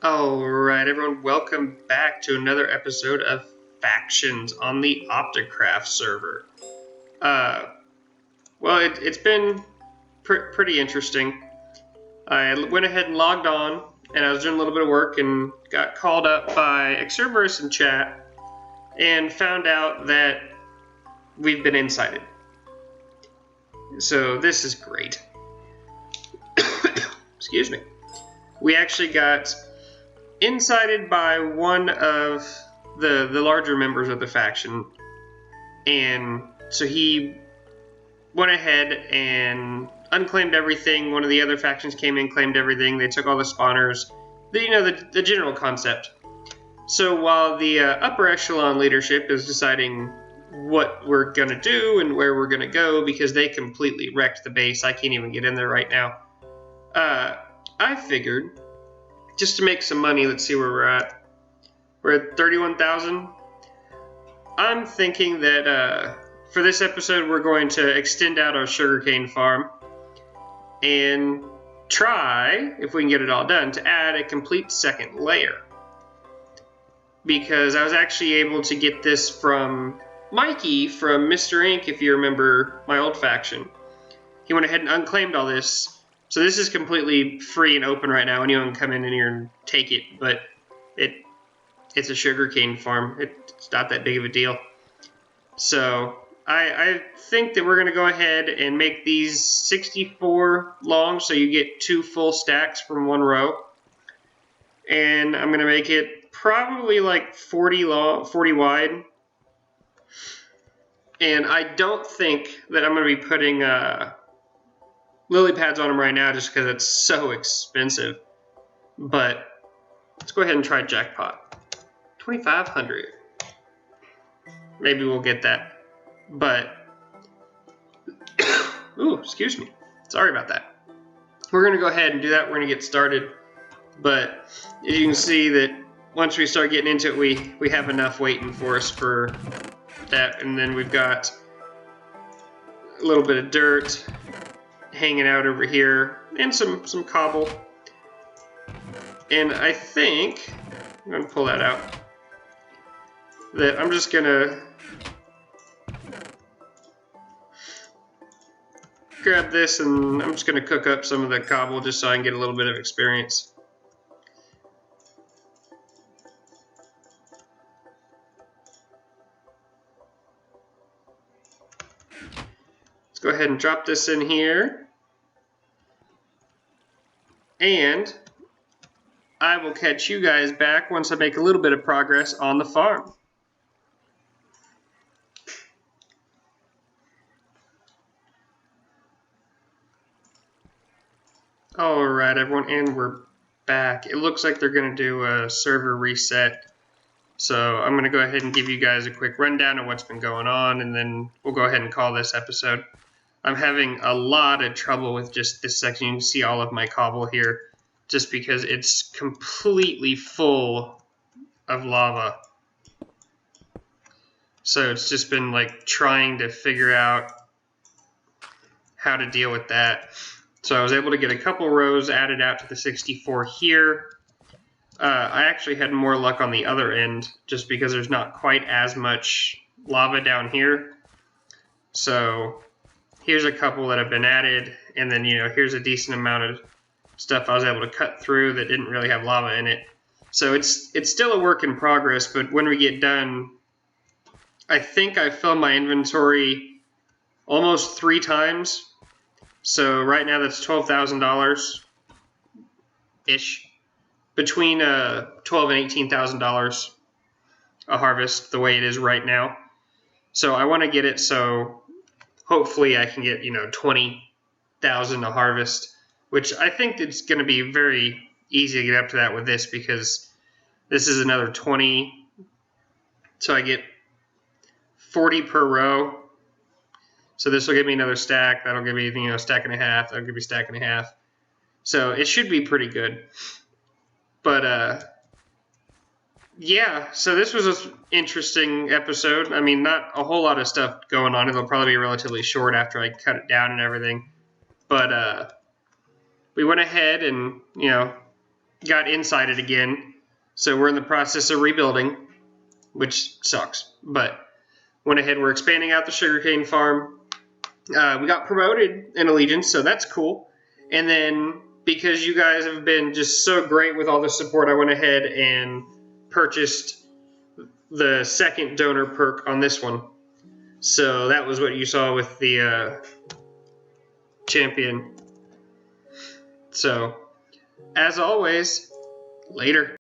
Alright, everyone, welcome back to another episode of Factions on the Opticcraft server. It's been pretty interesting. I went ahead and logged on, and I was doing a little bit of work and got called up by Exerverse in chat and found out that we've been incited. So this is great. Excuse me. We actually got incited by one of the larger members of the faction, and so he went ahead and unclaimed everything. One of the other factions came in, claimed everything. They took all the spawners, the general concept. So while the upper echelon leadership is deciding what we're gonna do and where we're gonna go, because they completely wrecked the base, I can't even get in there right now. I figured, just to make some money, let's see where we're at. We're at 31,000. I'm thinking that for this episode, we're going to extend out our sugarcane farm and try, if we can get it all done, to add a complete second layer. Because I was actually able to get this from Mikey from Mr. Inc., if you remember my old faction. He went ahead and unclaimed all this. So this is completely free and open right now. Anyone can come in here and take it, but it's a sugarcane farm. It's not that big of a deal. So I think that we're going to go ahead and make these 64 long, so you get 2 full stacks from one row. And I'm going to make it probably like 40 long, 40 wide. And I don't think that I'm going to be putting lily pads on them right now just because it's so expensive. But let's go ahead and try jackpot. 2,500. Maybe we'll get that. But ooh, excuse me. Sorry about that. We're gonna go ahead and do that. We're gonna get started. But you can see that once we start getting into it, we have enough waiting for us for that. And then we've got a little bit of dirt hanging out over here, and some cobble. And I think, I'm going to pull that out, that I'm just going to grab this and I'm just going to cook up some of the cobble just so I can get a little bit of experience. Let's go ahead and drop this in here. And I will catch you guys back once I make a little bit of progress on the farm. Alright, everyone, and we're back. It looks like they're going to do a server reset. So I'm going to go ahead and give you guys a quick rundown of what's been going on, and then we'll go ahead and call this episode. I'm having a lot of trouble with just this section. You can see all of my cobble here just because it's completely full of lava. So it's just been like trying to figure out how to deal with that. So I was able to get a couple rows added out to the 64 here. I actually had more luck on the other end just because there's not quite as much lava down here. So here's a couple that have been added, and then, here's a decent amount of stuff I was able to cut through that didn't really have lava in it. So it's still a work in progress, but when we get done, I think I filled my inventory almost 3 times. So right now that's $12,000-ish. Between $12,000 and $18,000 a harvest, the way it is right now. So I want to get it so hopefully I can get, 20,000 a harvest, which I think it's going to be very easy to get up to that with this, because this is another 20. So I get 40 per row. So this will give me another stack. That'll give me, a stack and a half. That'll give me a stack and a half. So it should be pretty good. But, yeah, so this was an interesting episode. I mean, not a whole lot of stuff going on. It'll probably be relatively short after I cut it down and everything. But we went ahead and, got insided again. So we're in the process of rebuilding, which sucks. But went ahead, we're expanding out the sugarcane farm. We got promoted in Allegiance, so that's cool. And then because you guys have been just so great with all the support, I went ahead and purchased the second donor perk on this one. So that was what you saw with the champion. So, as always, later.